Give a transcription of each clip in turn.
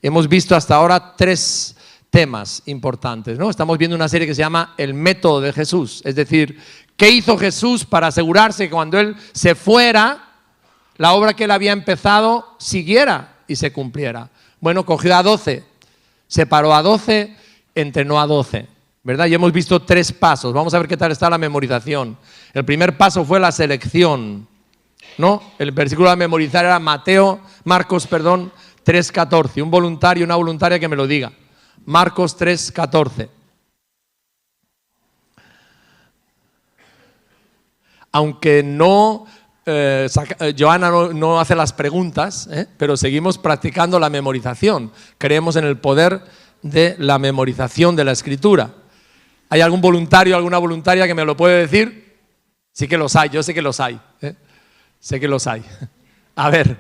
Hemos visto hasta ahora 3 temas importantes, ¿no? Estamos viendo una serie que se llama El método de Jesús, es decir, ¿qué hizo Jesús para asegurarse que cuando Él se fuera, la obra que Él había empezado siguiera y se cumpliera? Bueno, cogió a 12, separó a 12, entrenó a 12, ¿verdad? Y hemos visto 3 pasos. Vamos a ver qué tal está la memorización. El primer paso fue la selección, ¿no? El versículo a memorizar era Marcos 3:14. Un voluntario, una voluntaria que me lo diga. Marcos 3:14. Aunque no, Joana no hace las preguntas, pero seguimos practicando la memorización. Creemos en el poder de la memorización de la Escritura. ¿Hay algún voluntario, alguna voluntaria que me lo puede decir? Sí que los hay, yo sé que los hay. Sé que los hay. A ver,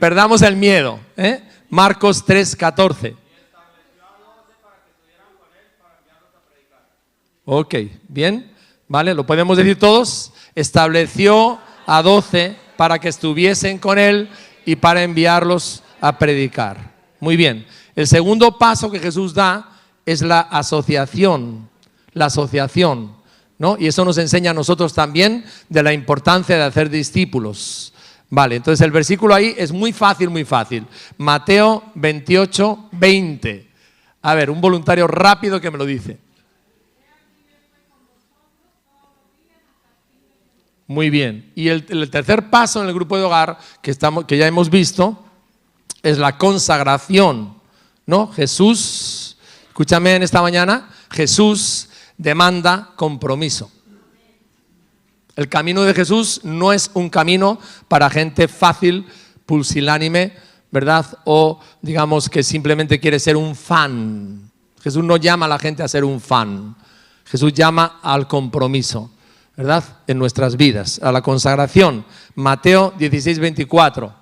perdamos el miedo. Marcos 3:14. Ok, bien, vale, lo podemos decir todos. Estableció a 12 para que estuviesen con él y para enviarlos a predicar. Muy bien. El segundo paso que Jesús da es la asociación, ¿no? Y eso nos enseña a nosotros también de la importancia de hacer discípulos. Vale, entonces el versículo ahí es muy fácil, muy fácil. Mateo 28:20. A ver, un voluntario rápido que me lo dice. Muy bien. Y el tercer paso en el grupo de hogar que ya hemos visto es la consagración, ¿no? Jesús, escúchame en esta mañana, Jesús demanda compromiso. El camino de Jesús no es un camino para gente fácil, pusilánime, ¿verdad? O digamos que simplemente quiere ser un fan. Jesús no llama a la gente a ser un fan. Jesús llama al compromiso, ¿verdad? En nuestras vidas, a la consagración. Mateo 16:24.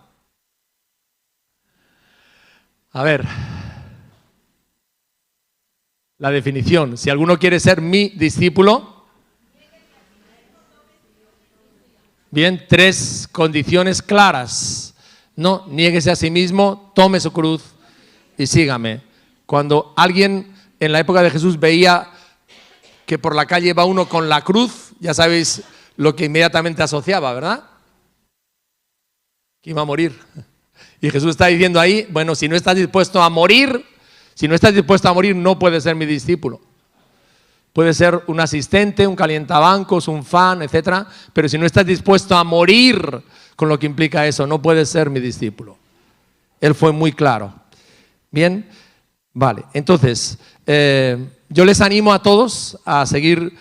A ver, la definición. Si alguno quiere ser mi discípulo, bien, 3 condiciones claras. No, niéguese a sí mismo, tome su cruz y sígame. Cuando alguien en la época de Jesús veía que por la calle va uno con la cruz, ya sabéis lo que inmediatamente asociaba, ¿verdad? Que iba a morir. Y Jesús está diciendo ahí, bueno, si no estás dispuesto a morir, no puedes ser mi discípulo. Puedes ser un asistente, un calientabancos, un fan, etcétera, pero si no estás dispuesto a morir con lo que implica eso, no puedes ser mi discípulo. Él fue muy claro. Bien, vale. Entonces, yo les animo a todos a seguir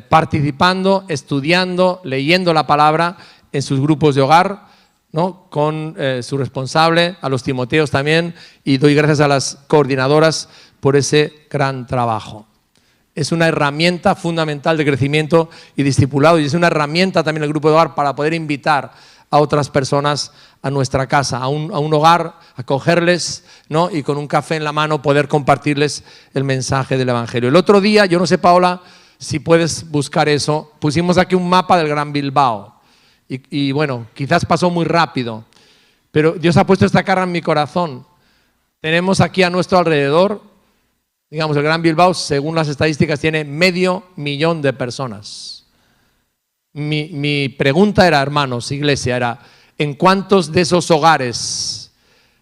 participando, estudiando, leyendo la palabra en sus grupos de hogar, ¿no? Con su responsable, a los Timoteos también, y doy gracias a las coordinadoras por ese gran trabajo. Es una herramienta fundamental de crecimiento y discipulado, y es una herramienta también el grupo de hogar para poder invitar a otras personas a nuestra casa, a un hogar, acogerles, ¿no? Y con un café en la mano poder compartirles el mensaje del Evangelio. El otro día, yo no sé, Paola, si puedes buscar eso, pusimos aquí un mapa del Gran Bilbao. Y bueno, quizás pasó muy rápido, pero Dios ha puesto esta carga en mi corazón. Tenemos aquí a nuestro alrededor, digamos, el Gran Bilbao, según las estadísticas, tiene 500.000 de personas. Mi pregunta era, hermanos, iglesia, era, ¿en cuántos de esos hogares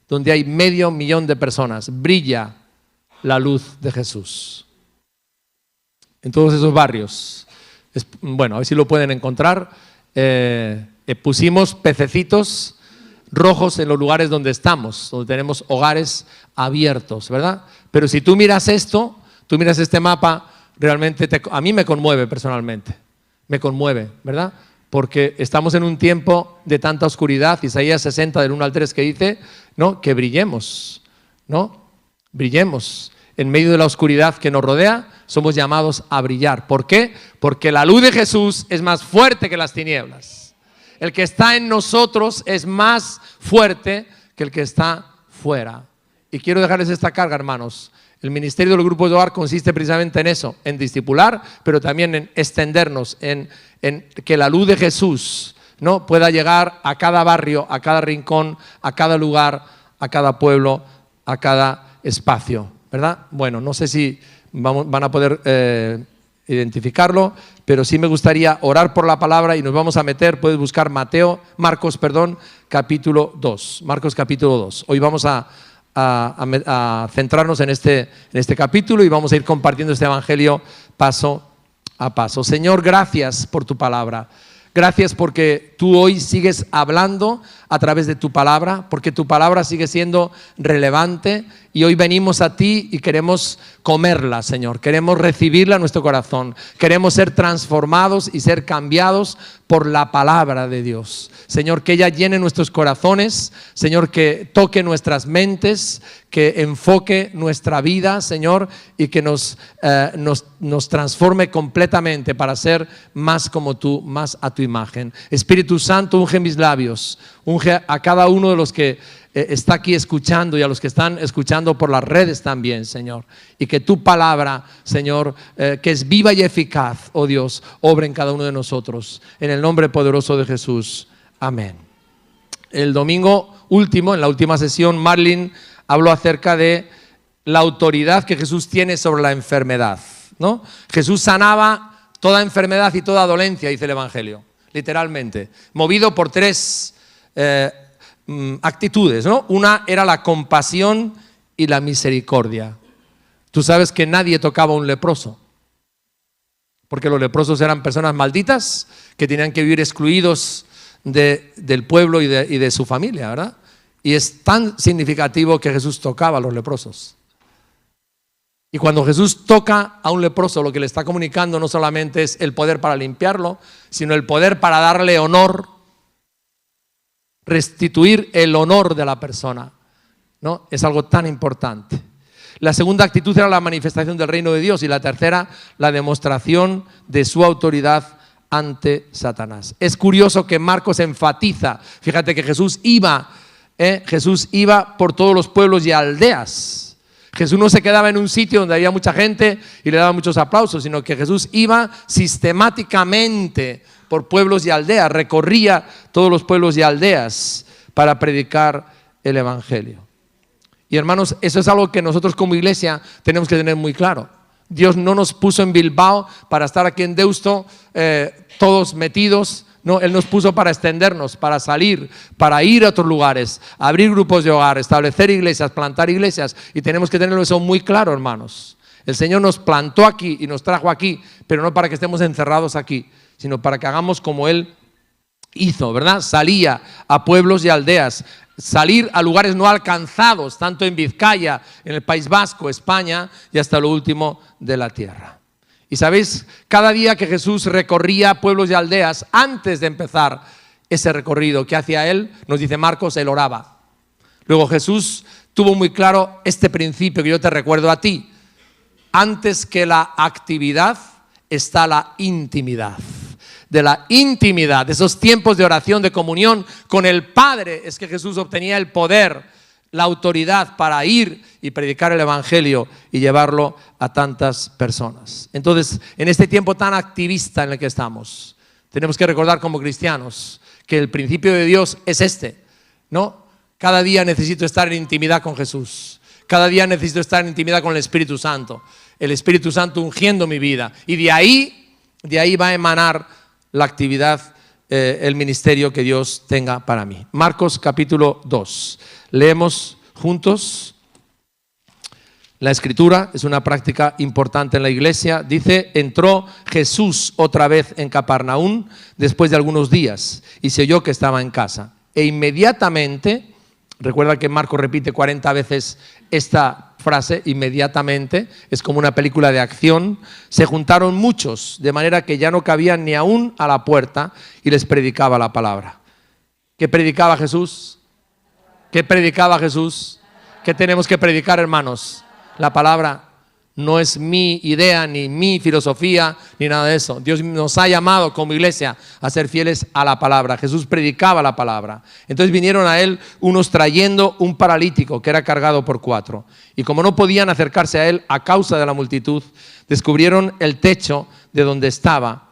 donde hay 500.000 de personas brilla la luz de Jesús? En todos esos barrios. Bueno, a ver si lo pueden encontrar. Pusimos pececitos rojos en los lugares donde estamos, donde tenemos hogares abiertos, ¿verdad? Pero si tú miras esto, tú miras este mapa, realmente a mí me conmueve personalmente, me conmueve, ¿verdad? Porque estamos en un tiempo de tanta oscuridad. Isaías 60 del 1 al 3 que dice, ¿no? Que brillemos, ¿no? Brillemos. En medio de la oscuridad que nos rodea, somos llamados a brillar. ¿Por qué? Porque la luz de Jesús es más fuerte que las tinieblas. El que está en nosotros es más fuerte que el que está fuera. Y quiero dejarles esta carga, hermanos. El ministerio de los grupos de hogar consiste precisamente en eso, en discipular, pero también en extendernos, en que la luz de Jesús, ¿no? Pueda llegar a cada barrio, a cada rincón, a cada lugar, a cada pueblo a cada espacio, ¿verdad? Bueno, no sé si van a poder identificarlo, pero sí me gustaría orar por la palabra y nos vamos a meter, puedes buscar Marcos, capítulo 2. Marcos capítulo 2. Hoy vamos a centrarnos en este capítulo y vamos a ir compartiendo este evangelio paso a paso. Señor, gracias por tu palabra. Gracias porque tú hoy sigues hablando a través de tu palabra, porque tu palabra sigue siendo relevante y hoy venimos a ti y queremos comerla, Señor. Queremos recibirla en nuestro corazón. Queremos ser transformados y ser cambiados por la palabra de Dios. Señor, que ella llene nuestros corazones. Señor, que toque nuestras mentes, que enfoque nuestra vida, Señor, y que nos transforme completamente para ser más como tú, más a tu imagen. Espíritu Santo, unge mis labios, unge a cada uno de los que está aquí escuchando y a los que están escuchando por las redes también, Señor. Y que tu palabra, Señor, que es viva y eficaz, oh Dios, obre en cada uno de nosotros. En el nombre poderoso de Jesús. Amén. El domingo último, en la última sesión, Marlene habló acerca de la autoridad que Jesús tiene sobre la enfermedad, ¿no? Jesús sanaba toda enfermedad y toda dolencia, dice el Evangelio, literalmente, movido por tres actitudes, ¿no? Una era la compasión y la misericordia. Tú sabes que nadie tocaba a un leproso, porque los leprosos eran personas malditas que tenían que vivir excluidos del pueblo y de su familia, ¿verdad? Y es tan significativo que Jesús tocaba a los leprosos. Y cuando Jesús toca a un leproso, lo que le está comunicando no solamente es el poder para limpiarlo, sino el poder para darle honor, restituir el honor de la persona, ¿no? Es algo tan importante. La segunda actitud era la manifestación del reino de Dios y la tercera, la demostración de su autoridad ante Satanás. Es curioso que Marcos enfatiza, fíjate que Jesús iba por todos los pueblos y aldeas. Jesús no se quedaba en un sitio donde había mucha gente y le daba muchos aplausos, sino que Jesús iba sistemáticamente por pueblos y aldeas, recorría todos los pueblos y aldeas para predicar el evangelio. Y hermanos, eso es algo que nosotros como iglesia tenemos que tener muy claro. Dios no nos puso en Bilbao para estar aquí en Deusto todos metidos. No, Él nos puso para extendernos, para salir, para ir a otros lugares, abrir grupos de hogar, establecer iglesias, plantar iglesias. Y tenemos que tenerlo eso muy claro, hermanos. El Señor nos plantó aquí y nos trajo aquí, pero no para que estemos encerrados aquí, sino para que hagamos como Él hizo, ¿verdad? Salía a pueblos y aldeas, salir a lugares no alcanzados, tanto en Vizcaya, en el País Vasco, España y hasta lo último de la tierra. Y sabéis, cada día que Jesús recorría pueblos y aldeas, antes de empezar ese recorrido que hacía Él, nos dice Marcos, Él oraba. Luego Jesús tuvo muy claro este principio que yo te recuerdo a ti. Antes que la actividad está la intimidad. De la intimidad, de esos tiempos de oración, de comunión con el Padre, es que Jesús obtenía el poder, la autoridad para ir y predicar el evangelio y llevarlo a tantas personas. Entonces, en este tiempo tan activista en el que estamos, tenemos que recordar como cristianos que el principio de Dios es este, ¿no? Cada día necesito estar en intimidad con Jesús. Cada día necesito estar en intimidad con el Espíritu Santo. El Espíritu Santo ungiendo mi vida. Y de ahí va a emanar la actividad, el ministerio que Dios tenga para mí. Marcos capítulo 2. Leemos juntos la escritura, es una práctica importante en la iglesia. Dice, entró Jesús otra vez en Capernaum después de algunos días y se oyó que estaba en casa. E inmediatamente, recuerda que Marcos repite 40 veces esta frase, inmediatamente, es como una película de acción, se juntaron muchos, de manera que ya no cabían ni aún a la puerta y les predicaba la palabra. ¿Qué predicaba Jesús? ¿Qué predicaba Jesús? ¿Qué tenemos que predicar, hermanos? La palabra. No es mi idea, ni mi filosofía, ni nada de eso. Dios nos ha llamado como iglesia a ser fieles a la palabra. Jesús predicaba la palabra. Entonces vinieron a Él unos trayendo un paralítico que era cargado por 4. Y como no podían acercarse a Él a causa de la multitud, descubrieron el techo de donde estaba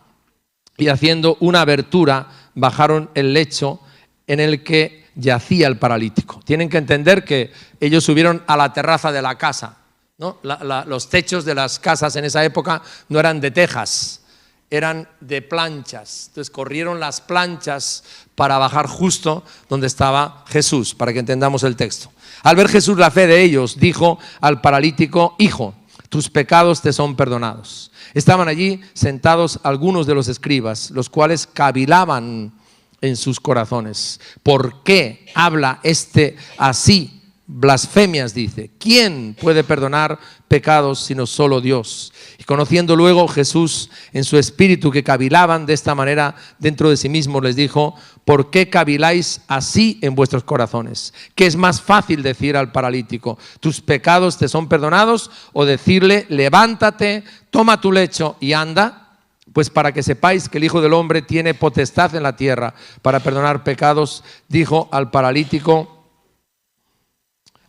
y haciendo una abertura, bajaron el lecho en el que yacía el paralítico. Tienen que entender que ellos subieron a la terraza de la casa, ¿no? Los techos de las casas en esa época no eran de tejas, eran de planchas. Entonces corrieron las planchas para bajar justo donde estaba Jesús, para que entendamos el texto. Al ver Jesús la fe de ellos, dijo al paralítico: hijo, tus pecados te son perdonados. Estaban allí sentados algunos de los escribas, los cuales cavilaban en sus corazones. ¿Por qué habla este así? Blasfemias dice. ¿Quién puede perdonar pecados sino solo Dios? Y conociendo luego Jesús en su espíritu que cavilaban de esta manera dentro de sí mismos, les dijo: ¿por qué caviláis así en vuestros corazones? ¿Qué es más fácil decir al paralítico: tus pecados te son perdonados? O decirle: levántate, toma tu lecho y anda. Pues para que sepáis que el Hijo del Hombre tiene potestad en la tierra para perdonar pecados, dijo al paralítico: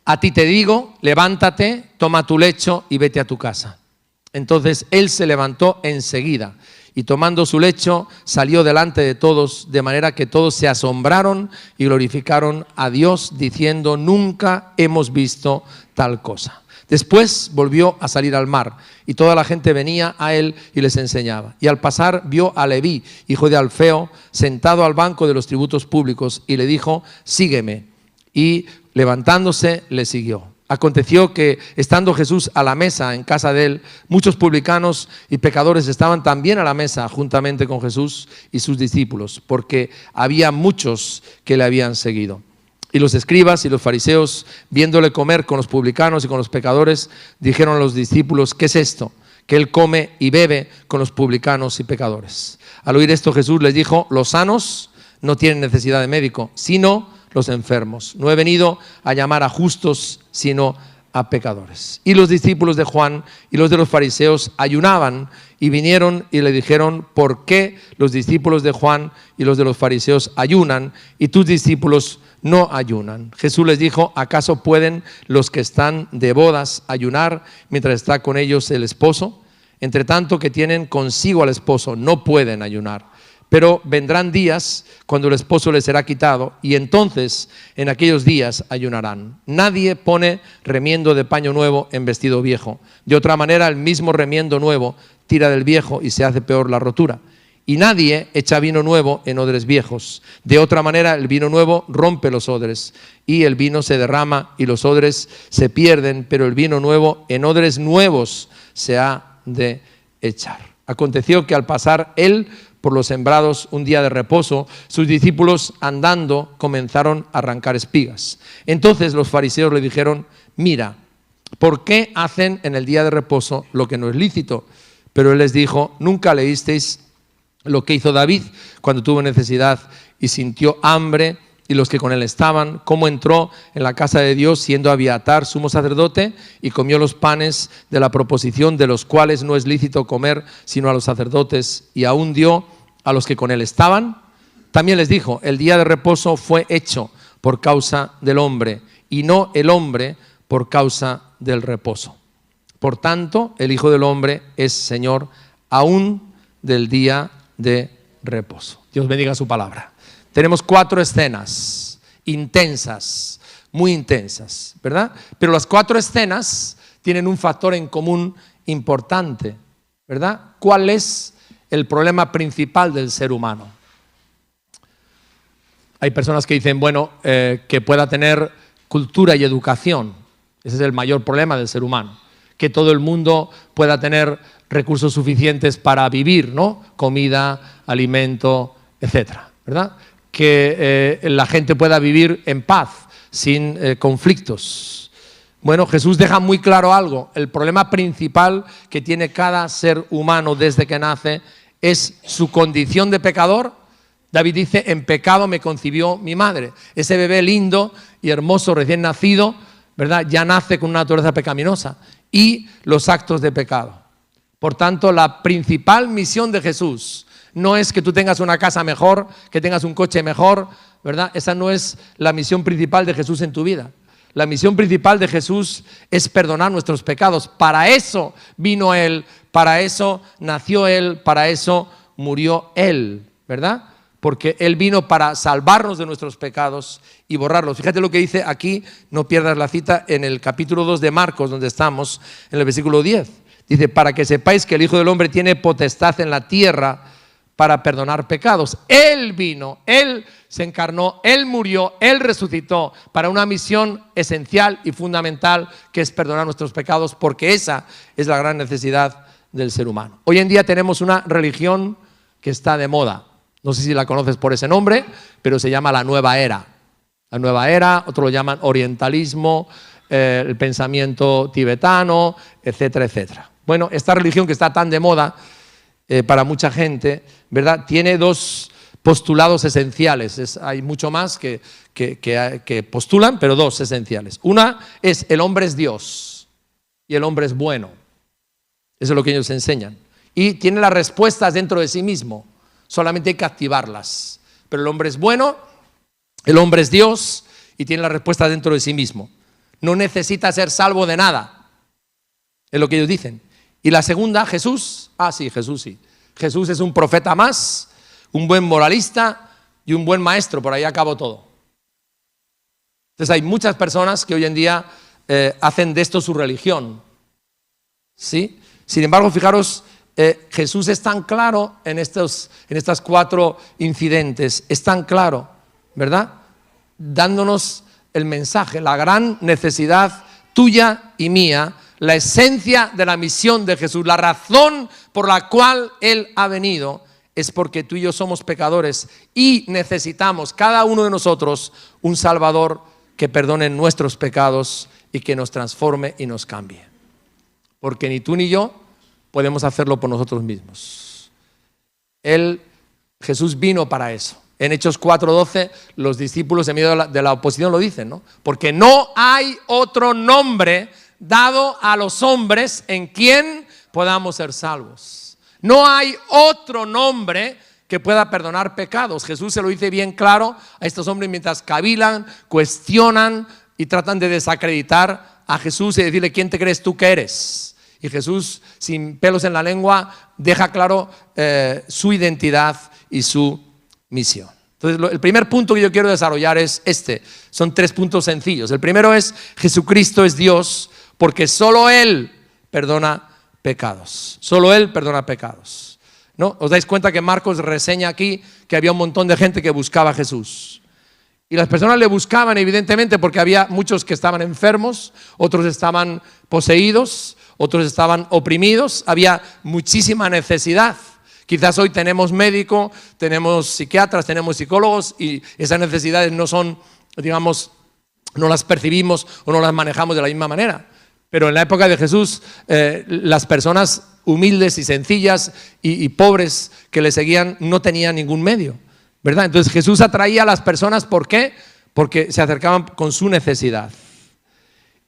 a ti te digo, levántate, toma tu lecho y vete a tu casa. Entonces él se levantó enseguida y tomando su lecho salió delante de todos, de manera que todos se asombraron y glorificaron a Dios diciendo: nunca hemos visto tal cosa. Después volvió a salir al mar y toda la gente venía a él y les enseñaba. Y al pasar vio a Leví, hijo de Alfeo, sentado al banco de los tributos públicos y le dijo: sígueme. Y levantándose le siguió. Aconteció que estando Jesús a la mesa en casa de él, muchos publicanos y pecadores estaban también a la mesa juntamente con Jesús y sus discípulos, porque había muchos que le habían seguido. Y los escribas y los fariseos, viéndole comer con los publicanos y con los pecadores, dijeron a los discípulos: ¿qué es esto? Que él come y bebe con los publicanos y pecadores. Al oír esto Jesús les dijo: los sanos no tienen necesidad de médico, sino los enfermos. No he venido a llamar a justos, sino a pecadores. Y los discípulos de Juan y los de los fariseos ayunaban y vinieron y le dijeron: ¿por qué los discípulos de Juan y los de los fariseos ayunan y tus discípulos no ayunan? Jesús les dijo: ¿acaso pueden los que están de bodas ayunar mientras está con ellos el esposo? Entre tanto que tienen consigo al esposo, no pueden ayunar. Pero vendrán días cuando el esposo les será quitado y entonces en aquellos días ayunarán. Nadie pone remiendo de paño nuevo en vestido viejo. De otra manera el mismo remiendo nuevo tira del viejo y se hace peor la rotura. Y nadie echa vino nuevo en odres viejos. De otra manera el vino nuevo rompe los odres y el vino se derrama y los odres se pierden, pero el vino nuevo en odres nuevos se ha de echar. Aconteció que al pasar él por los sembrados un día de reposo, sus discípulos andando comenzaron a arrancar espigas. Entonces los fariseos le dijeron: mira, ¿por qué hacen en el día de reposo lo que no es lícito? Pero él les dijo: ¿nunca leísteis lo que hizo David cuando tuvo necesidad y sintió hambre, y los que con él estaban, cómo entró en la casa de Dios siendo Abiatar sumo sacerdote y comió los panes de la proposición, de los cuales no es lícito comer sino a los sacerdotes, y aún dio a los que con él estaban? También les dijo: el día de reposo fue hecho por causa del hombre y no el hombre por causa del reposo. Por tanto, el Hijo del Hombre es Señor aún del día de reposo. Dios bendiga su palabra. Tenemos 4 escenas intensas, muy intensas, ¿verdad? Pero las 4 escenas tienen un factor en común importante, ¿verdad? ¿Cuál es el problema principal del ser humano? Hay personas que dicen, bueno, que pueda tener cultura y educación. Ese es el mayor problema del ser humano. Que todo el mundo pueda tener recursos suficientes para vivir, ¿no? Comida, alimento, etcétera, ¿verdad? Que la gente pueda vivir en paz, sin conflictos. Bueno, Jesús deja muy claro algo. El problema principal que tiene cada ser humano desde que nace es su condición de pecador. David dice: en pecado me concibió mi madre. Ese bebé lindo y hermoso recién nacido, ¿verdad?, ya nace con una naturaleza pecaminosa y los actos de pecado. Por tanto, la principal misión de Jesús no es que tú tengas una casa mejor, que tengas un coche mejor, ¿verdad? Esa no es la misión principal de Jesús en tu vida. La misión principal de Jesús es perdonar nuestros pecados. Para eso vino Él, para eso nació Él, para eso murió Él, ¿verdad? porque Él vino para salvarnos de nuestros pecados y borrarlos. Fíjate lo que dice aquí, no pierdas la cita, en el capítulo 2 de Marcos, donde estamos, en el versículo 10. Dice, para que sepáis que el Hijo del Hombre tiene potestad en la tierra para perdonar pecados. Él vino, Él se encarnó, Él murió, Él resucitó para una misión esencial y fundamental, que es perdonar nuestros pecados, porque esa es la gran necesidad del ser humano. Hoy en día tenemos una religión que está de moda. No sé si la conoces por ese nombre, pero se llama la Nueva Era. La Nueva Era, otros lo llaman orientalismo, el pensamiento tibetano, etcétera, etcétera. Bueno, esta religión que está tan de moda para mucha gente, ¿verdad?, tiene dos postulados esenciales. Hay mucho más que postulan, pero dos esenciales. Una es: el hombre es Dios y el hombre es bueno. Eso es lo que ellos enseñan. Y tiene las respuestas dentro de sí mismo. Solamente hay que activarlas. Pero el hombre es bueno, el hombre es Dios y tiene la respuesta dentro de sí mismo. No necesita ser salvo de nada. Es lo que ellos dicen. Y la segunda, Jesús. Sí, Jesús sí. Jesús es un profeta más, un buen moralista y un buen maestro. Por ahí acabó todo. Entonces hay muchas personas que hoy en día hacen de esto su religión. ¿Sí? Sin embargo, fijaros, Jesús es tan claro en estas 4 incidentes, es tan claro, ¿verdad?, dándonos el mensaje, la gran necesidad tuya y mía, la esencia de la misión de Jesús, la razón por la cual Él ha venido, es porque tú y yo somos pecadores y necesitamos, cada uno de nosotros, un Salvador que perdone nuestros pecados y que nos transforme y nos cambie. Porque ni tú ni yo podemos hacerlo por nosotros mismos. Jesús vino para eso. En Hechos 4:12, los discípulos en medio de la oposición lo dicen, ¿no? Porque no hay otro nombre dado a los hombres en quien podamos ser salvos. No hay otro nombre que pueda perdonar pecados. Jesús se lo dice bien claro a estos hombres mientras cavilan, cuestionan y tratan de desacreditar a Jesús y decirle: ¿quién te crees tú que eres? Y Jesús, sin pelos en la lengua, deja claro su identidad y su misión. Entonces, el primer punto que yo quiero desarrollar es este. Son 3 puntos sencillos. El primero es: Jesucristo es Dios, porque solo Él perdona pecados. Solo Él perdona pecados, ¿no? ¿Os dais cuenta que Marcos reseña aquí que había un montón de gente que buscaba a Jesús? Y las personas le buscaban evidentemente porque había muchos que estaban enfermos, otros estaban poseídos, otros estaban oprimidos, había muchísima necesidad. Quizás hoy tenemos médico, tenemos psiquiatras, tenemos psicólogos y esas necesidades no son, digamos, no las percibimos o no las manejamos de la misma manera. Pero en la época de Jesús, las personas humildes y sencillas y pobres que le seguían no tenían ningún medio, ¿verdad? Entonces Jesús atraía a las personas, ¿por qué? Porque se acercaban con su necesidad.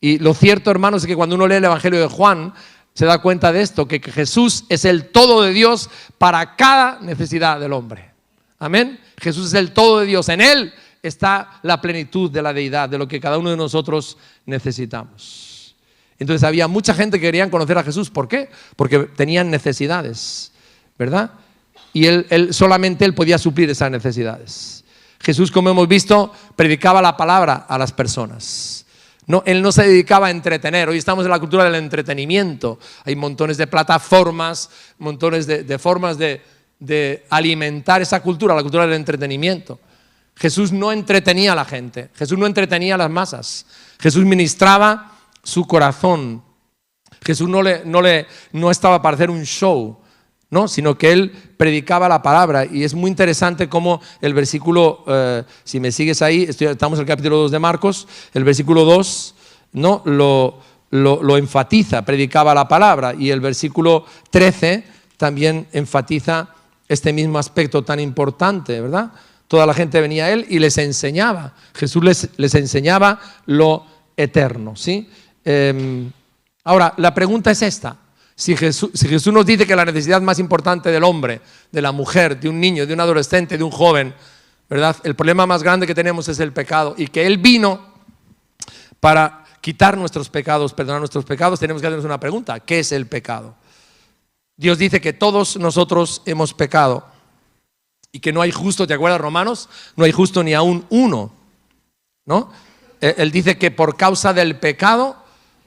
Y lo cierto, hermanos, es que cuando uno lee el Evangelio de Juan, se da cuenta de esto, que Jesús es el todo de Dios para cada necesidad del hombre. Amén. Jesús es el todo de Dios. En Él está la plenitud de la deidad, de lo que cada uno de nosotros necesitamos. Entonces había mucha gente que querían conocer a Jesús. ¿Por qué? Porque tenían necesidades, ¿verdad? Y solamente Él podía suplir esas necesidades. Jesús, como hemos visto, predicaba la palabra a las personas. No, Él no se dedicaba a entretener. Hoy estamos en la cultura del entretenimiento. Hay montones de plataformas, montones de formas de alimentar esa cultura, la cultura del entretenimiento. Jesús no entretenía a la gente. Jesús no entretenía a las masas. Jesús ministraba su corazón. Jesús no estaba para hacer un show, ¿no? Sino que Él predicaba la palabra. Y es muy interesante cómo el versículo, si me sigues ahí, estamos en el capítulo 2 de Marcos, el versículo 2, ¿no? lo enfatiza, predicaba la palabra. Y el versículo 13 también enfatiza este mismo aspecto tan importante, ¿verdad? Toda la gente venía a Él y les enseñaba. Jesús les enseñaba lo eterno, ¿sí? Ahora, la pregunta es esta. Si Jesús nos dice que la necesidad más importante del hombre, de la mujer, de un niño, de un adolescente, de un joven, ¿verdad? El problema más grande que tenemos es el pecado, y que Él vino para quitar nuestros pecados, perdonar nuestros pecados, tenemos que hacernos una pregunta: ¿qué es el pecado? Dios dice que todos nosotros hemos pecado y que no hay justo, ¿te acuerdas, Romanos? No hay justo ni aún uno, ¿no? Él dice que por causa del pecado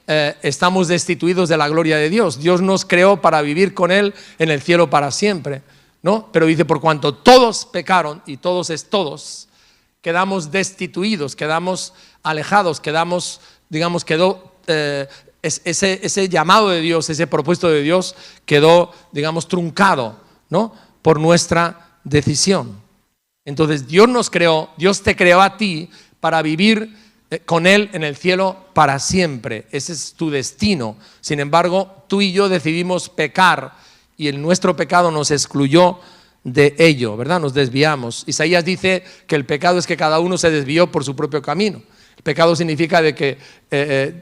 estamos destituidos de la gloria de Dios. Dios nos creó para vivir con Él en el cielo para siempre, ¿no? Pero dice, por cuanto todos pecaron, y todos es todos, quedamos destituidos, quedamos alejados, quedamos, digamos, quedó ese llamado de Dios, ese propósito de Dios quedó, digamos, truncado, ¿no? Por nuestra decisión. Entonces Dios nos creó, Dios te creó a ti para vivir con Él en el cielo para siempre. Ese es tu destino. Sin embargo, tú y yo decidimos pecar y nuestro pecado nos excluyó de ello, ¿verdad? Nos desviamos. Isaías dice que el pecado es que cada uno se desvió por su propio camino. El pecado significa de que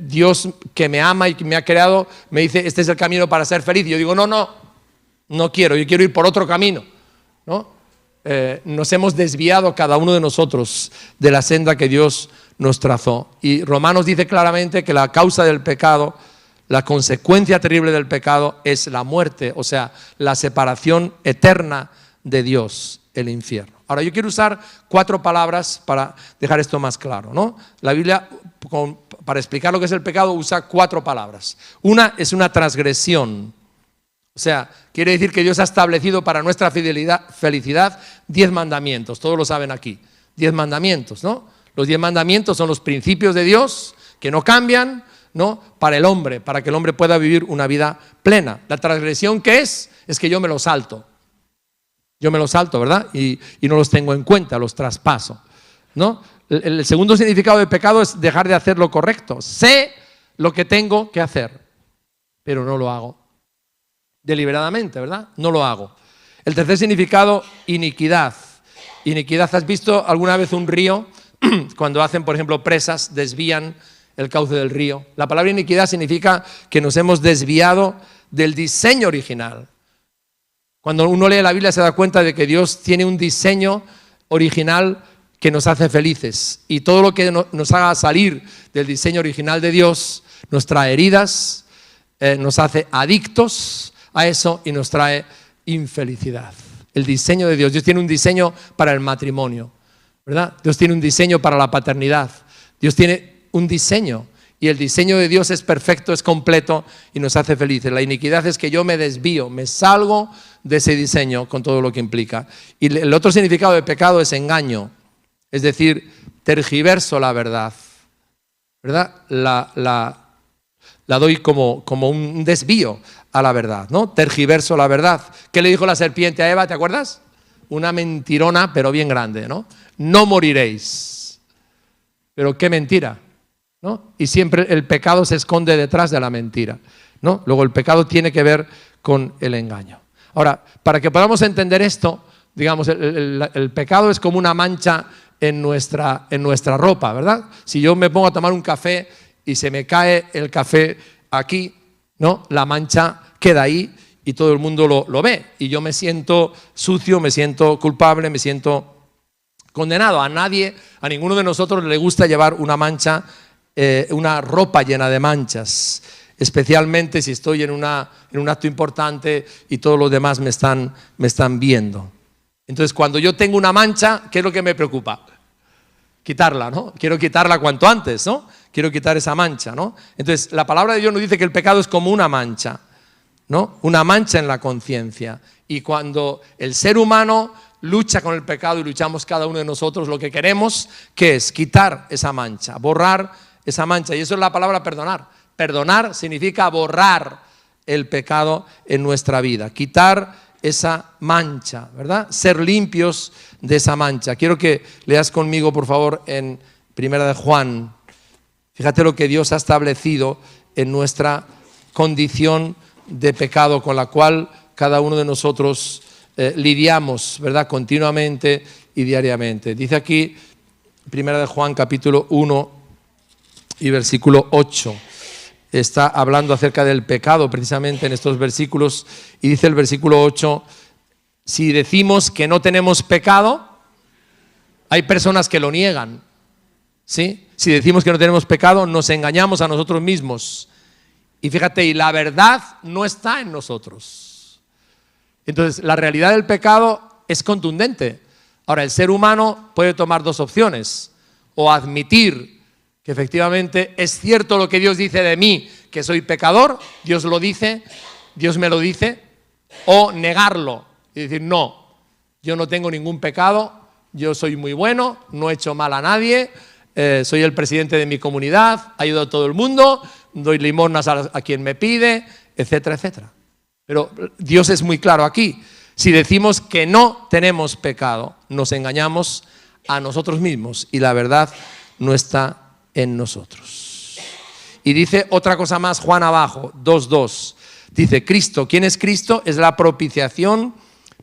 Dios, que me ama y que me ha creado, me dice, este es el camino para ser feliz. Y yo digo, no quiero, yo quiero ir por otro camino, ¿no? Nos hemos desviado cada uno de nosotros de la senda que Dios nos trazó. Y Romanos dice claramente que la causa del pecado, la consecuencia terrible del pecado es la muerte, o sea, la separación eterna de Dios, el infierno. Ahora yo quiero usar 4 palabras para dejar esto más claro, ¿no? La Biblia, para explicar lo que es el pecado, usa 4 palabras. Una es una transgresión. O sea, quiere decir que Dios ha establecido para nuestra felicidad 10 mandamientos. Todos lo saben aquí. 10 mandamientos, ¿no? Los 10 mandamientos son los principios de Dios que no cambian, ¿no? Para el hombre, para que el hombre pueda vivir una vida plena. La transgresión, ¿qué es? Es que yo me lo salto. Yo me los salto, ¿verdad? Y no los tengo en cuenta, los traspaso, ¿no? El segundo significado de pecado es dejar de hacer lo correcto. Sé lo que tengo que hacer, pero no lo hago. Deliberadamente, ¿verdad? No lo hago. El tercer significado, iniquidad. Iniquidad, ¿has visto alguna vez un río? Cuando hacen, por ejemplo, presas, desvían el cauce del río. La palabra iniquidad significa que nos hemos desviado del diseño original. Cuando uno lee la Biblia se da cuenta de que Dios tiene un diseño original que nos hace felices. Y todo lo que nos haga salir del diseño original de Dios nos trae heridas, nos hace adictos a eso y nos trae infelicidad. El diseño de Dios. Dios tiene un diseño para el matrimonio, ¿verdad? Dios tiene un diseño para la paternidad. Dios tiene un diseño. Y el diseño de Dios es perfecto, es completo y nos hace felices. La iniquidad es que yo me desvío, me salgo de ese diseño con todo lo que implica. Y el otro significado de pecado es engaño. Es decir, tergiverso la verdad, ¿verdad? La doy como un desvío a la verdad, ¿no? Tergiverso la verdad. ¿Qué le dijo la serpiente a Eva? ¿Te acuerdas? Una mentirona, pero bien grande, ¿no? No moriréis. Pero qué mentira, ¿no? Y siempre el pecado se esconde detrás de la mentira, ¿no? Luego el pecado tiene que ver con el engaño. Ahora, para que podamos entender esto, digamos, el pecado es como una mancha en nuestra ropa, ¿verdad? Si yo me pongo a tomar un café y se me cae el café aquí, ¿no? La mancha queda ahí y todo el mundo lo ve. Y yo me siento sucio, me siento culpable, me siento condenado. A nadie, a ninguno de nosotros le gusta llevar una mancha, una ropa llena de manchas, especialmente si estoy en un acto importante y todos los demás me están viendo. Entonces, cuando yo tengo una mancha, ¿qué es lo que me preocupa? Quitarla, ¿no? Quiero quitarla cuanto antes, ¿no? Quiero quitar esa mancha, ¿no? Entonces, la palabra de Dios nos dice que el pecado es como una mancha, ¿no? Una mancha en la conciencia. Y cuando el ser humano lucha con el pecado y luchamos cada uno de nosotros, lo que queremos, ¿qué es? Quitar esa mancha, borrar esa mancha. Y eso es la palabra perdonar. Perdonar significa borrar el pecado en nuestra vida, quitar esa mancha, ¿verdad? Ser limpios de esa mancha. Quiero que leas conmigo, por favor, en Primera de Juan. Fíjate lo que Dios ha establecido en nuestra condición de pecado con la cual cada uno de nosotros lidiamos, ¿verdad? Continuamente y diariamente. Dice aquí, Primera de Juan, capítulo 1 y versículo 8. Está hablando acerca del pecado precisamente en estos versículos y dice el versículo 8, si decimos que no tenemos pecado, hay personas que lo niegan, ¿sí? Si decimos que no tenemos pecado, nos engañamos a nosotros mismos. Y fíjate, y la verdad no está en nosotros. Entonces, la realidad del pecado es contundente. Ahora, el ser humano puede tomar dos opciones: o admitir que efectivamente es cierto lo que Dios dice de mí, que soy pecador, Dios lo dice, Dios me lo dice, o negarlo y decir, no, yo no tengo ningún pecado, yo soy muy bueno, no he hecho mal a nadie, soy el presidente de mi comunidad, ayudo a todo el mundo, doy limosnas a quien me pide, etcétera, etcétera. Pero Dios es muy claro aquí. Si decimos que no tenemos pecado, nos engañamos a nosotros mismos y la verdad no está en nosotros. Y dice otra cosa más, Juan abajo, 2:2. Dice, Cristo, ¿quién es Cristo? Es la propiciación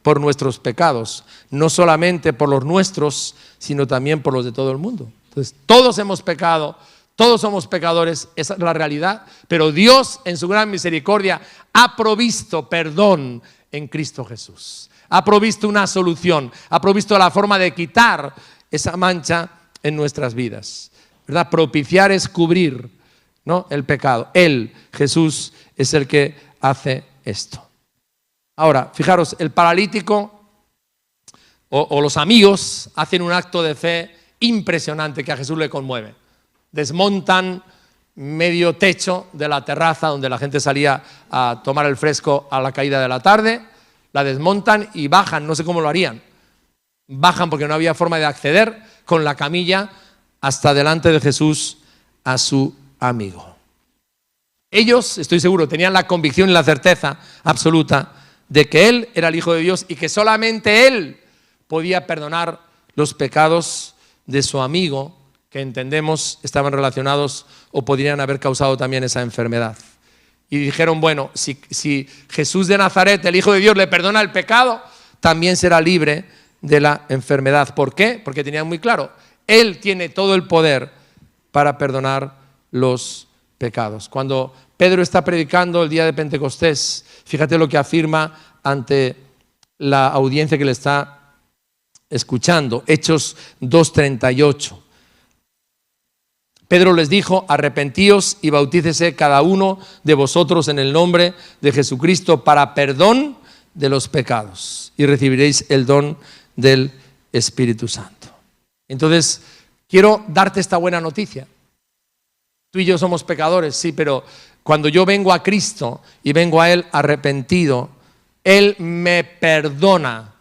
por nuestros pecados, no solamente por los nuestros, sino también por los de todo el mundo. Entonces, todos hemos pecado, todos somos pecadores, esa es la realidad, pero Dios en su gran misericordia ha provisto perdón en Cristo Jesús. Ha provisto una solución, ha provisto la forma de quitar esa mancha en nuestras vidas, ¿verdad? Propiciar es cubrir, ¿no?, el pecado. Él, Jesús, es el que hace esto. Ahora, fijaros, el paralítico o los amigos hacen un acto de fe impresionante que a Jesús le conmueve. Desmontan medio techo de la terraza donde la gente salía a tomar el fresco a la caída de la tarde, la desmontan y bajan, no sé cómo lo harían. Bajan porque no había forma de acceder con la camilla hasta delante de Jesús a su amigo. Ellos, estoy seguro, tenían la convicción y la certeza absoluta de que Él era el Hijo de Dios y que solamente Él podía perdonar los pecados de su amigo, que entendemos estaban relacionados o podrían haber causado también esa enfermedad. Y dijeron, bueno, si Jesús de Nazaret, el Hijo de Dios, le perdona el pecado, también será libre de la enfermedad. ¿Por qué? Porque tenían muy claro, Él tiene todo el poder para perdonar los pecados. Cuando Pedro está predicando el día de Pentecostés, fíjate lo que afirma ante la audiencia que le está escuchando, Hechos 2:38. Pedro les dijo, arrepentíos y bautícese cada uno de vosotros en el nombre de Jesucristo para perdón de los pecados y recibiréis el don del Espíritu Santo. Entonces, quiero darte esta buena noticia. Tú y yo somos pecadores, sí, pero cuando yo vengo a Cristo y vengo a Él arrepentido, Él me perdona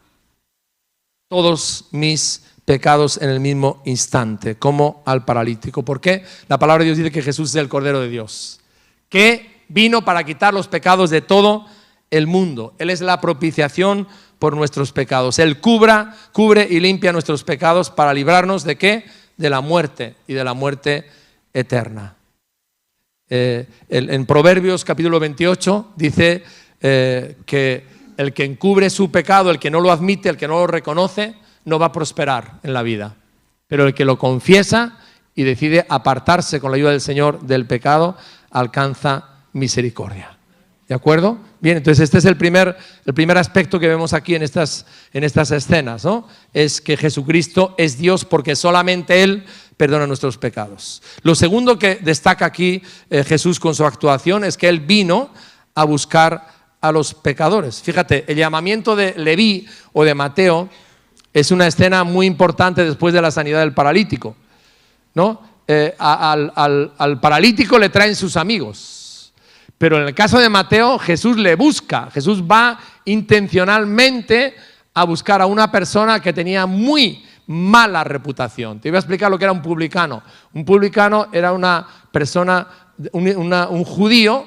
todos mis pecados en el mismo instante, como al paralítico. ¿Por qué? La palabra de Dios dice que Jesús es el Cordero de Dios, que vino para quitar los pecados de todo el mundo. Él es la propiciación por nuestros pecados. Él cubre y limpia nuestros pecados para librarnos ¿de qué? De la muerte y de la muerte eterna. En Proverbios capítulo 28 dice que el que encubre su pecado, el que no lo admite, el que no lo reconoce, no va a prosperar en la vida. Pero el que lo confiesa y decide apartarse con la ayuda del Señor del pecado, alcanza misericordia. ¿De acuerdo? Bien, entonces este es el primer aspecto que vemos aquí en estas escenas, ¿no? Es que Jesucristo es Dios porque solamente Él perdona nuestros pecados. Lo segundo que destaca aquí Jesús con su actuación es que Él vino a buscar a los pecadores. Fíjate, el llamamiento de Leví o de Mateo es una escena muy importante después de la sanidad del paralítico, ¿no? Al paralítico le traen sus amigos, pero en el caso de Mateo, Jesús le busca. Jesús va intencionalmente a buscar a una persona que tenía muy mala reputación. Te voy a explicar lo que era un publicano. Un publicano era una persona, un judío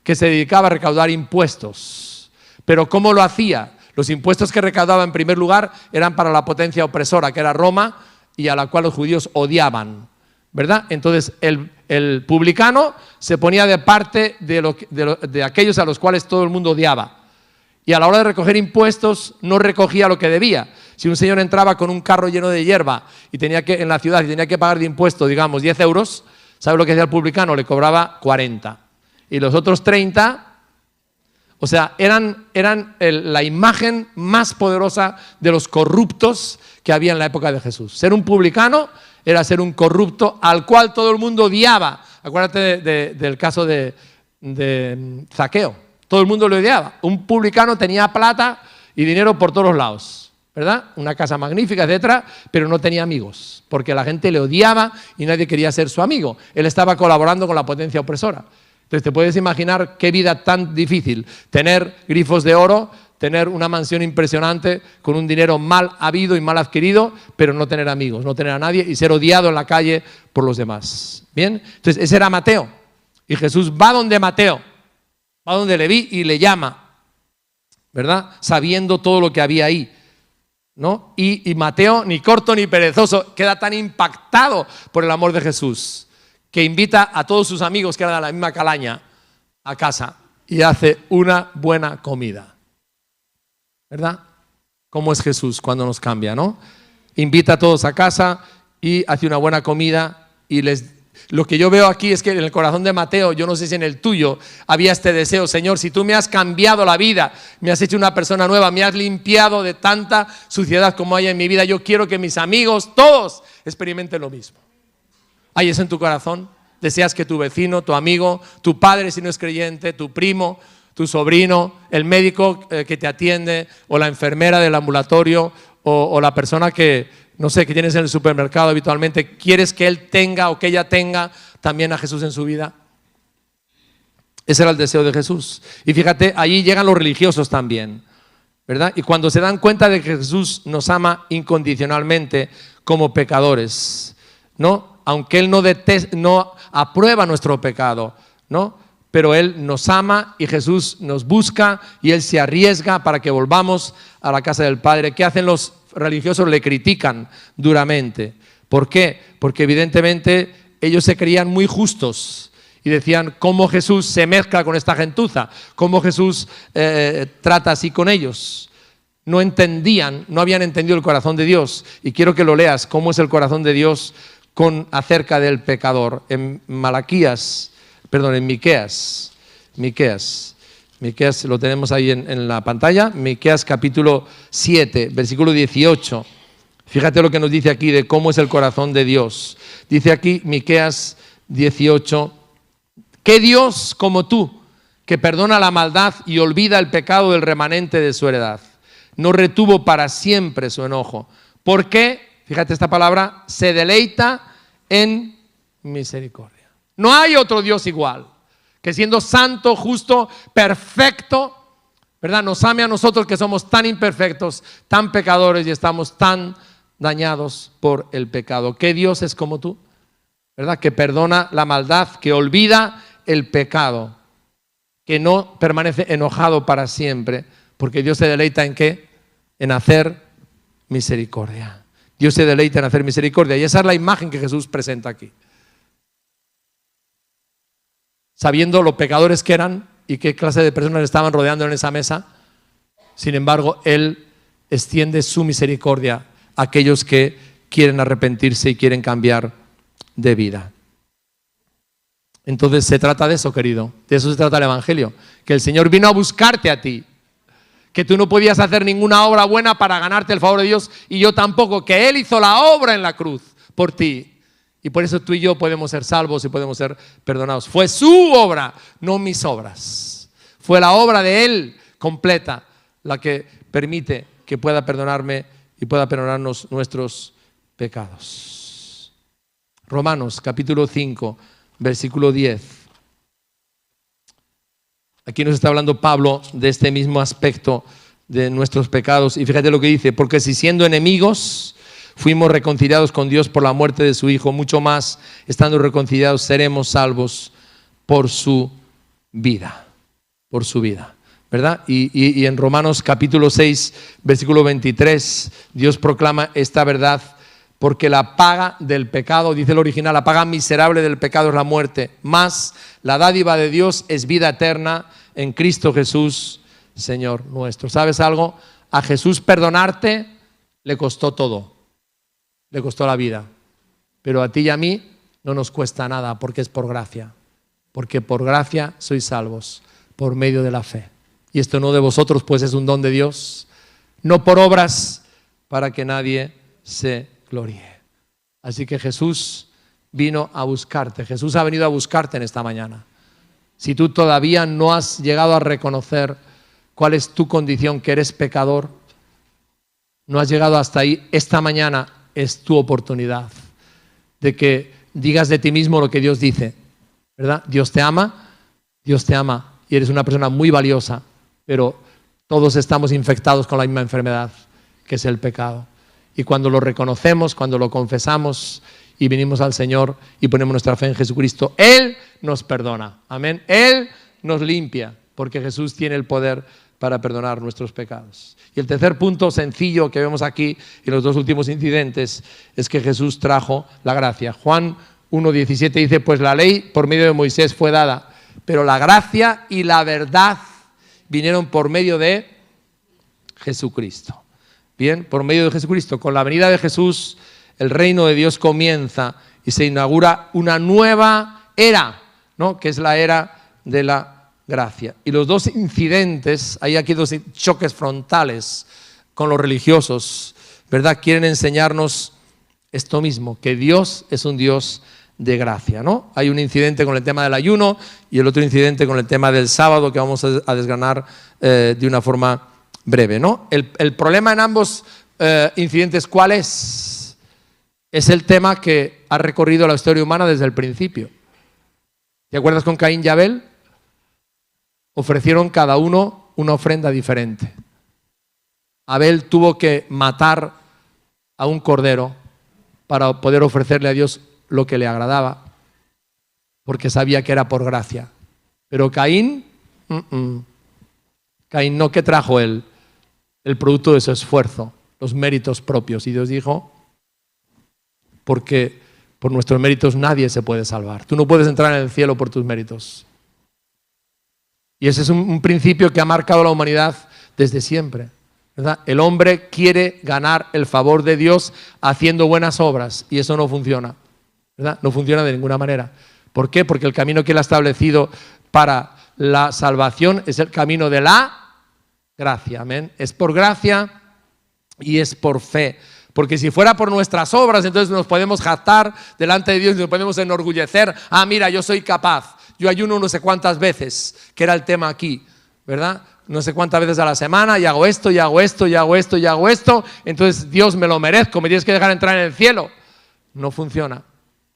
que se dedicaba a recaudar impuestos. Pero ¿cómo lo hacía? Los impuestos que recaudaba en primer lugar eran para la potencia opresora, que era Roma, y a la cual los judíos odiaban, ¿verdad? Entonces el publicano se ponía de parte de aquellos a los cuales todo el mundo odiaba. Y a la hora de recoger impuestos no recogía lo que debía. Si un señor entraba con un carro lleno de hierba y en la ciudad y tenía que pagar de impuesto, digamos, 10 euros, ¿sabe lo que hacía el publicano? Le cobraba 40. Y los otros 30... O sea, eran la imagen más poderosa de los corruptos que había en la época de Jesús. Ser un publicano era ser un corrupto al cual todo el mundo odiaba. Acuérdate del caso de Zaqueo. Todo el mundo lo odiaba. Un publicano tenía plata y dinero por todos lados. ¿verdad? Una casa magnífica, etcétera, pero no tenía amigos, porque la gente le odiaba y nadie quería ser su amigo. Él estaba colaborando con la potencia opresora. Entonces te puedes imaginar qué vida tan difícil, tener grifos de oro, tener una mansión impresionante con un dinero mal habido y mal adquirido, pero no tener amigos, no tener a nadie y ser odiado en la calle por los demás. ¿Bien? Entonces ese era Mateo. Y Jesús va donde Mateo, va donde Leví y le llama, ¿verdad? Sabiendo todo lo que había ahí, ¿no? Y Mateo, ni corto ni perezoso, queda tan impactado por el amor de Jesús que invita a todos sus amigos que eran de la misma calaña a casa y hace una buena comida, ¿verdad? ¿Cómo es Jesús cuando nos cambia, no? Invita a todos a casa y hace una buena comida y lo que yo veo aquí es que en el corazón de Mateo, yo no sé si en el tuyo, había este deseo: Señor, si tú me has cambiado la vida, me has hecho una persona nueva, me has limpiado de tanta suciedad como hay en mi vida, yo quiero que mis amigos, todos, experimenten lo mismo. ¿Hay eso en tu corazón? ¿Deseas que tu vecino, tu amigo, tu padre si no es creyente, tu primo, tu sobrino, el médico que te atiende, o la enfermera del ambulatorio, o la persona que, no sé, que tienes en el supermercado habitualmente, quieres que él tenga o que ella tenga también a Jesús en su vida? Ese era el deseo de Jesús. Y fíjate, allí llegan los religiosos también, ¿verdad? Y cuando se dan cuenta de que Jesús nos ama incondicionalmente como pecadores, ¿no? Aunque Él no aprueba nuestro pecado, ¿no? Pero Él nos ama y Jesús nos busca y Él se arriesga para que volvamos a la casa del Padre. ¿Qué hacen los religiosos? Le critican duramente. ¿Por qué? Porque evidentemente ellos se creían muy justos y decían: ¿cómo Jesús se mezcla con esta gentuza? ¿Cómo Jesús trata así con ellos? No entendían, no habían entendido el corazón de Dios. Y quiero que lo leas, cómo es el corazón de Dios acerca del pecador. En Miqueas lo tenemos ahí en la pantalla. Miqueas capítulo 7, versículo 18. Fíjate lo que nos dice aquí de cómo es el corazón de Dios. Dice aquí Miqueas 18: ¿qué Dios como tú, que perdona la maldad y olvida el pecado del remanente de su heredad? No retuvo para siempre su enojo. ¿Por qué? Fíjate esta palabra: se deleita en misericordia. No hay otro Dios igual, que siendo santo, justo, perfecto, ¿verdad?, nos ame a nosotros que somos tan imperfectos, tan pecadores y estamos tan dañados por el pecado. ¿Qué Dios es como tú? ¿Verdad? Que perdona la maldad, que olvida el pecado, que no permanece enojado para siempre, porque Dios se deleita ¿en qué? En hacer misericordia. Dios se deleita en hacer misericordia. Y esa es la imagen que Jesús presenta aquí. Sabiendo lo pecadores que eran y qué clase de personas estaban rodeando en esa mesa, sin embargo, Él extiende su misericordia a aquellos que quieren arrepentirse y quieren cambiar de vida. Entonces se trata de eso, querido. De eso se trata el Evangelio. Que el Señor vino a buscarte a ti. Que tú no podías hacer ninguna obra buena para ganarte el favor de Dios, y yo tampoco, que Él hizo la obra en la cruz por ti. Y por eso tú y yo podemos ser salvos y podemos ser perdonados. Fue su obra, no mis obras. Fue la obra de Él completa la que permite que pueda perdonarme y pueda perdonarnos nuestros pecados. Romanos capítulo 5, versículo 10. Aquí nos está hablando Pablo de este mismo aspecto de nuestros pecados. Y fíjate lo que dice: porque si siendo enemigos fuimos reconciliados con Dios por la muerte de su Hijo, mucho más, estando reconciliados, seremos salvos por su vida. Por su vida, ¿verdad? Y en Romanos capítulo 6, versículo 23, Dios proclama esta verdad: porque la paga del pecado, dice el original, la paga miserable del pecado es la muerte, mas la dádiva de Dios es vida eterna en Cristo Jesús, Señor nuestro. ¿Sabes algo? A Jesús perdonarte le costó todo, le costó la vida, pero a ti y a mí no nos cuesta nada, porque es por gracia, porque por gracia sois salvos por medio de la fe. Y esto no de vosotros, pues es un don de Dios, no por obras, para que nadie se gloríe. Así que Jesús vino a buscarte. Jesús ha venido a buscarte en esta mañana. Si tú todavía no has llegado a reconocer cuál es tu condición, que eres pecador, no has llegado hasta ahí, esta mañana es tu oportunidad de que digas de ti mismo lo que Dios dice, ¿verdad? Dios te ama y eres una persona muy valiosa, pero todos estamos infectados con la misma enfermedad, que es el pecado. Y cuando lo reconocemos, cuando lo confesamos y venimos al Señor y ponemos nuestra fe en Jesucristo, Él nos perdona. Amén. Él nos limpia, porque Jesús tiene el poder para perdonar nuestros pecados. Y el tercer punto sencillo que vemos aquí en los dos últimos incidentes es que Jesús trajo la gracia. Juan 1:17 dice, pues la ley por medio de Moisés fue dada, pero la gracia y la verdad vinieron por medio de Jesucristo. Bien, por medio de Jesucristo. Con la venida de Jesús, el reino de Dios comienza y se inaugura una nueva era, ¿no? Que es la era de la gracia. Y los dos incidentes, hay aquí dos choques frontales con los religiosos, ¿verdad? Quieren enseñarnos esto mismo, que Dios es un Dios de gracia, ¿no? Hay un incidente con el tema del ayuno y el otro incidente con el tema del sábado que vamos a desgranar de una forma breve, ¿no? El problema en ambos incidentes, ¿cuál es? Es el tema que ha recorrido la historia humana desde el principio. ¿Te acuerdas con Caín y Abel? Ofrecieron cada uno una ofrenda diferente. Abel tuvo que matar a un cordero para poder ofrecerle a Dios lo que le agradaba, porque sabía que era por gracia. Pero Caín, Caín no, ¿qué trajo él? El producto de su esfuerzo, los méritos propios. Y Dios dijo, porque por nuestros méritos nadie se puede salvar. Tú no puedes entrar en el cielo por tus méritos. Y ese es un principio que ha marcado a la humanidad desde siempre, ¿verdad? El hombre quiere ganar el favor de Dios haciendo buenas obras y eso no funciona, ¿verdad? No funciona de ninguna manera. ¿Por qué? Porque el camino que Él ha establecido para la salvación es el camino de la gracia, amén. Es por gracia y es por fe. Porque si fuera por nuestras obras, entonces nos podemos jactar delante de Dios y nos podemos enorgullecer. Ah, mira, yo soy capaz. Yo ayuno no sé cuántas veces, que era el tema aquí, ¿verdad? No sé cuántas veces a la semana y hago esto, y hago esto, y hago esto, y hago esto. Entonces Dios me lo merezco, me tienes que dejar entrar en el cielo. No funciona,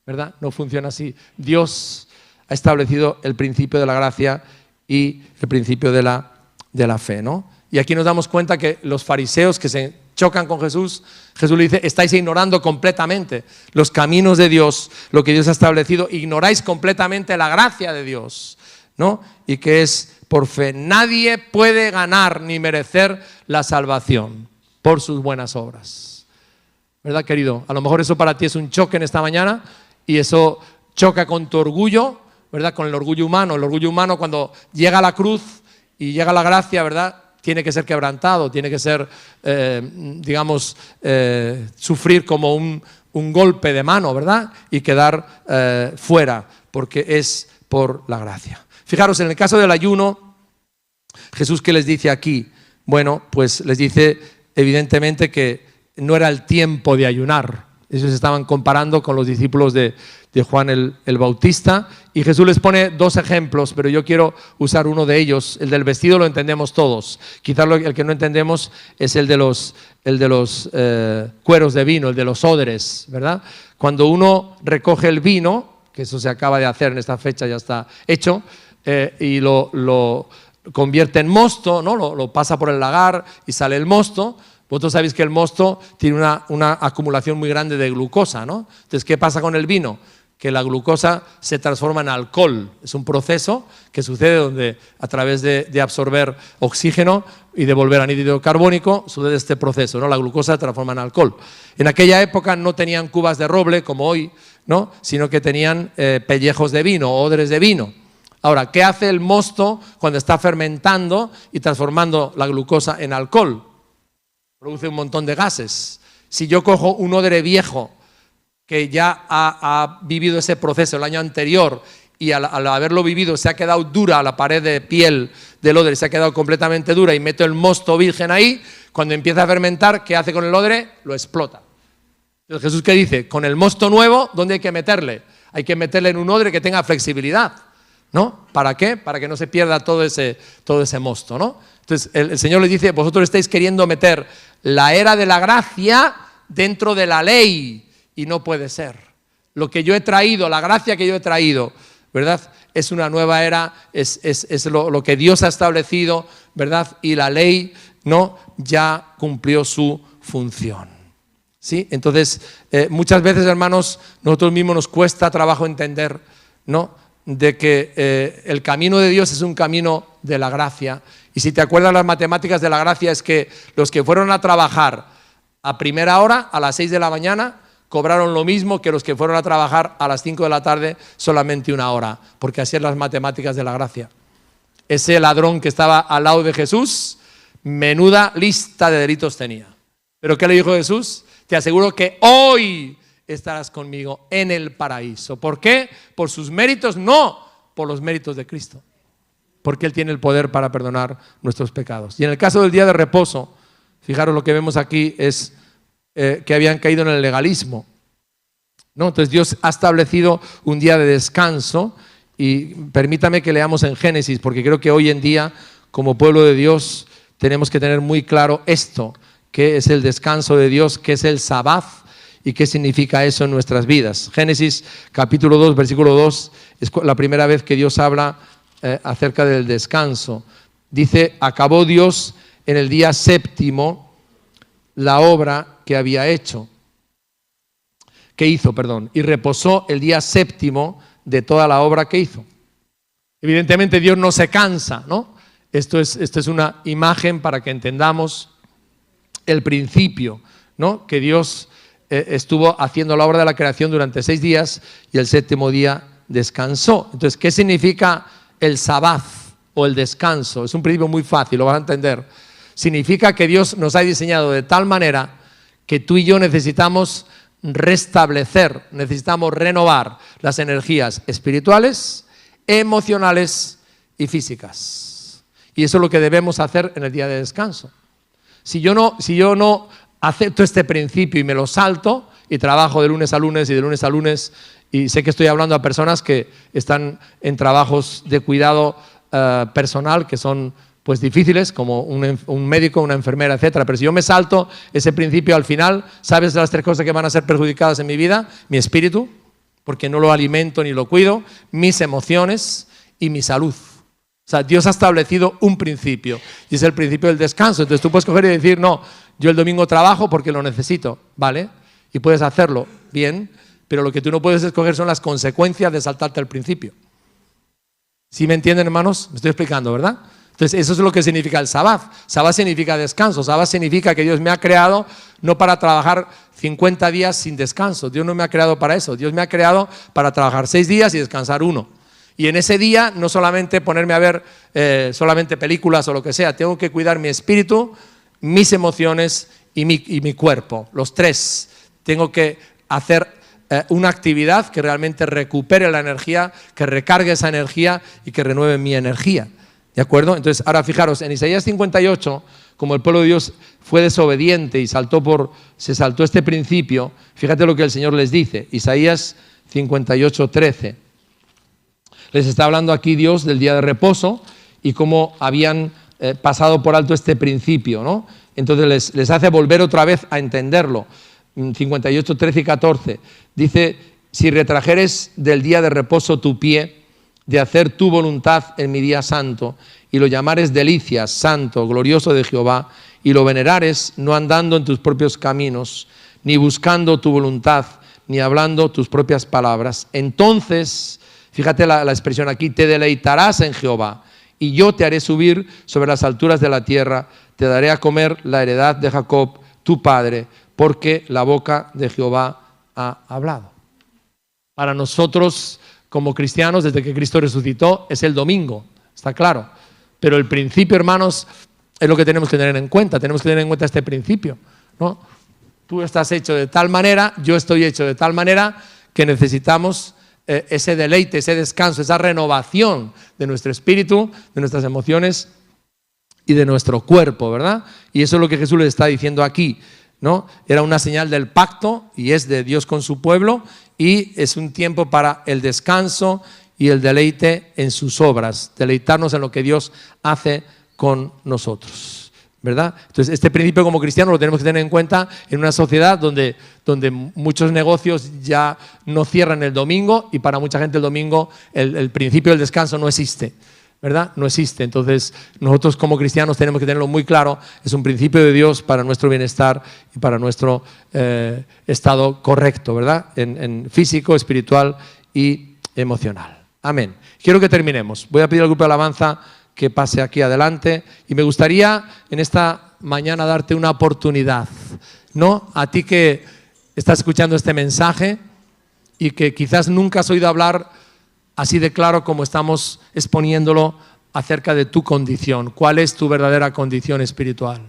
¿verdad? No funciona así. Dios ha establecido el principio de la gracia y el principio de la fe, ¿no? Y aquí nos damos cuenta que los fariseos que se chocan con Jesús, Jesús le dice, estáis ignorando completamente los caminos de Dios, lo que Dios ha establecido, ignoráis completamente la gracia de Dios, ¿no? Y que es por fe. Nadie puede ganar ni merecer la salvación por sus buenas obras. ¿Verdad, querido? A lo mejor eso para ti es un choque en esta mañana y eso choca con tu orgullo, ¿verdad? Con el orgullo humano. El orgullo humano cuando llega a la cruz y llega la gracia, ¿verdad? Tiene que ser quebrantado, tiene que ser, sufrir como un golpe de mano, ¿verdad? Y quedar fuera, porque es por la gracia. Fijaros, en el caso del ayuno, Jesús, ¿qué les dice aquí? Bueno, pues les dice evidentemente que no era el tiempo de ayunar. Ellos estaban comparando con los discípulos de Juan el Bautista y Jesús les pone dos ejemplos, pero yo quiero usar uno de ellos. El del vestido lo entendemos todos. Quizás el que no entendemos es el de los cueros de vino, el de los odres, ¿verdad? Cuando uno recoge el vino, que eso se acaba de hacer en esta fecha, ya está hecho, y lo convierte en mosto, ¿no? Lo pasa por el lagar y sale el mosto. Vosotros sabéis que el mosto tiene una acumulación muy grande de glucosa, ¿no? Entonces, ¿qué pasa con el vino? Que la glucosa se transforma en alcohol. Es un proceso que sucede donde a través de absorber oxígeno y de volver anhídrido carbónico, sucede este proceso, ¿no? La glucosa se transforma en alcohol. En aquella época no tenían cubas de roble como hoy, ¿no? Sino que tenían pellejos de vino, odres de vino. Ahora, ¿qué hace el mosto cuando está fermentando y transformando la glucosa en alcohol? Produce un montón de gases. Si yo cojo un odre viejo que ya ha vivido ese proceso el año anterior y al haberlo vivido se ha quedado dura la pared de piel del odre, se ha quedado completamente dura y meto el mosto virgen ahí, cuando empieza a fermentar, ¿qué hace con el odre? Lo explota. Entonces, ¿Jesús qué dice? Con el mosto nuevo, ¿dónde hay que meterle? Hay que meterle en un odre que tenga flexibilidad, ¿no? ¿Para qué? Para que no se pierda todo ese mosto, ¿no? Entonces el Señor les dice, vosotros estáis queriendo meter la era de la gracia dentro de la ley, y no puede ser. Lo que yo he traído, la gracia que yo he traído, ¿verdad?, es una nueva era, es lo que Dios ha establecido, ¿verdad?, y la ley, ¿no?, ya cumplió su función. ¿Sí? Entonces, muchas veces, hermanos, nosotros mismos nos cuesta trabajo entender, ¿no?, de que el camino de Dios es un camino de la gracia. Y si te acuerdas, las matemáticas de la gracia es que los que fueron a trabajar a primera hora, a las 6 de la mañana, cobraron lo mismo que los que fueron a trabajar a las 5 de la tarde, solamente una hora, porque así son las matemáticas de la gracia. Ese ladrón que estaba al lado de Jesús, menuda lista de delitos tenía. ¿Pero qué le dijo Jesús? Te aseguro que hoy estarás conmigo en el paraíso. ¿Por qué? ¿Por sus méritos? No, por los méritos de Cristo. Porque Él tiene el poder para perdonar nuestros pecados. Y en el caso del día de reposo, fijaros, lo que vemos aquí es que habían caído en el legalismo, ¿no? Entonces Dios ha establecido un día de descanso, y permítame que leamos en Génesis, porque creo que hoy en día, como pueblo de Dios, tenemos que tener muy claro esto, qué es el descanso de Dios, qué es el Sabbat y qué significa eso en nuestras vidas. Génesis capítulo 2, versículo 2, es la primera vez que Dios habla acerca del descanso. Dice, acabó Dios en el día séptimo la obra que había hecho. ¿Qué hizo? Perdón. Y reposó el día séptimo de toda la obra que hizo. Evidentemente Dios no se cansa, ¿no? Esto es una imagen para que entendamos el principio, ¿no?, que Dios estuvo haciendo la obra de la creación durante 6 días y el séptimo día descansó. Entonces, ¿qué significa el Sabbat o el descanso? Es un principio muy fácil, lo vas a entender. Significa que Dios nos ha diseñado de tal manera que tú y yo necesitamos restablecer, necesitamos renovar las energías espirituales, emocionales y físicas. Y eso es lo que debemos hacer en el día de descanso. Si yo no acepto este principio y me lo salto y trabajo de lunes a lunes y de lunes a lunes, y sé que estoy hablando a personas que están en trabajos de cuidado personal que son pues difíciles, como un médico, una enfermera, etcétera. Pero si yo me salto ese principio al final, ¿sabes las 3 cosas que van a ser perjudicadas en mi vida? Mi espíritu, porque no lo alimento ni lo cuido, mis emociones y mi salud. O sea, Dios ha establecido un principio y es el principio del descanso. Entonces tú puedes coger y decir, no, yo el domingo trabajo porque lo necesito, ¿vale? Y puedes hacerlo bien, pero lo que tú no puedes escoger son las consecuencias de saltarte el principio. ¿Sí me entienden, hermanos? Me estoy explicando, ¿verdad? Entonces eso es lo que significa el Sabbat. Sabbat significa descanso. Sabbat significa que Dios me ha creado no para trabajar 50 días sin descanso. Dios no me ha creado para eso. Dios me ha creado para trabajar 6 días y descansar 1. Y en ese día no solamente ponerme a ver solamente películas o lo que sea, tengo que cuidar mi espíritu, mis emociones y mi cuerpo, los 3. Tengo que hacer una actividad que realmente recupere la energía, que recargue esa energía y que renueve mi energía. ¿De acuerdo? Entonces, ahora fijaros, en Isaías 58, como el pueblo de Dios fue desobediente y se saltó este principio, fíjate lo que el Señor les dice. Isaías 58, 13. Les está hablando aquí Dios del día de reposo y cómo habían pasado por alto este principio, ¿no? Entonces les hace volver otra vez a entenderlo. 58, 13 y 14. Dice, si retrajeres del día de reposo tu pie, de hacer tu voluntad en mi día santo, y lo llamares delicias, santo, glorioso de Jehová, y lo venerares, no andando en tus propios caminos, ni buscando tu voluntad, ni hablando tus propias palabras, entonces, fíjate la expresión aquí, te deleitarás en Jehová, y yo te haré subir sobre las alturas de la tierra, te daré a comer la heredad de Jacob, tu padre, porque la boca de Jehová ha hablado. Para nosotros, como cristianos, desde que Cristo resucitó, es el domingo, está claro. Pero el principio, hermanos, es lo que tenemos que tener en cuenta. Tenemos que tener en cuenta este principio, ¿no? Tú estás hecho de tal manera, yo estoy hecho de tal manera que necesitamos ese deleite, ese descanso, esa renovación de nuestro espíritu, de nuestras emociones y de nuestro cuerpo, ¿verdad? Y eso es lo que Jesús les está diciendo aquí, ¿no? Era una señal del pacto y es de Dios con su pueblo y es un tiempo para el descanso y el deleite en sus obras, deleitarnos en lo que Dios hace con nosotros, ¿verdad? Entonces, este principio como cristianos lo tenemos que tener en cuenta en una sociedad donde muchos negocios ya no cierran el domingo y para mucha gente el domingo el principio del descanso no existe, ¿verdad? No existe. Entonces, nosotros como cristianos tenemos que tenerlo muy claro. Es un principio de Dios para nuestro bienestar y para nuestro estado correcto, ¿verdad? En físico, espiritual y emocional. Amén. Quiero que terminemos. Voy a pedir al grupo de alabanza que pase aquí adelante y me gustaría en esta mañana darte una oportunidad, ¿no? A ti que estás escuchando este mensaje y que quizás nunca has oído hablar así de claro como estamos exponiéndolo acerca de tu condición, cuál es tu verdadera condición espiritual.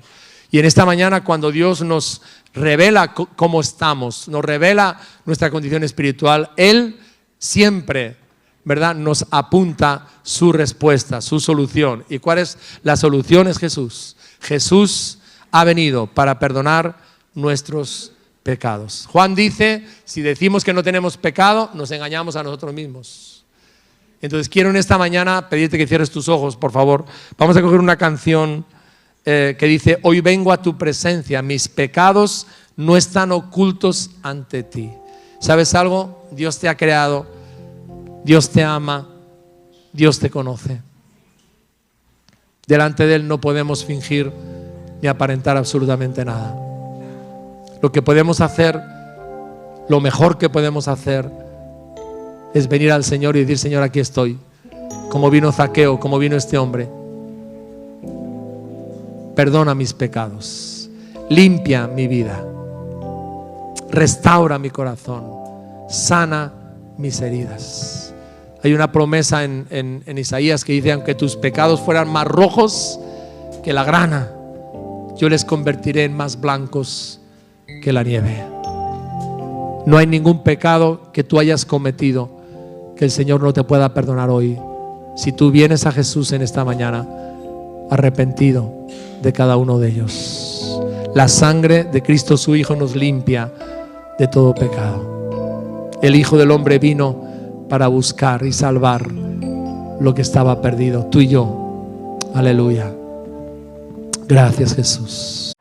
Y en esta mañana cuando Dios nos revela cómo estamos, nos revela nuestra condición espiritual, Él siempre, ¿verdad?, nos apunta su respuesta, su solución. ¿Y cuál es la solución? Es Jesús. Jesús ha venido para perdonar nuestros pecados. Juan dice, si decimos que no tenemos pecado, nos engañamos a nosotros mismos. Entonces quiero en esta mañana pedirte que cierres tus ojos, por favor. Vamos a coger una canción que dice, hoy vengo a tu presencia, mis pecados no están ocultos ante ti. ¿Sabes algo? Dios te ha creado. Dios te ama, Dios te conoce. Delante de Él no podemos fingir ni aparentar absolutamente nada. Lo que podemos hacer, lo mejor que podemos hacer, es venir al Señor y decir, Señor, aquí estoy. Como vino Zaqueo, como vino este hombre. Perdona mis pecados, limpia mi vida, restaura mi corazón, sana mis heridas. Hay una promesa en Isaías que dice, aunque tus pecados fueran más rojos que la grana, yo les convertiré en más blancos que la nieve. No hay ningún pecado que tú hayas cometido que el Señor no te pueda perdonar hoy. Si tú vienes a Jesús en esta mañana, arrepentido de cada uno de ellos. La sangre de Cristo su Hijo nos limpia de todo pecado. El Hijo del Hombre vino para buscar y salvar lo que estaba perdido, tú y yo. Aleluya. Gracias, Jesús.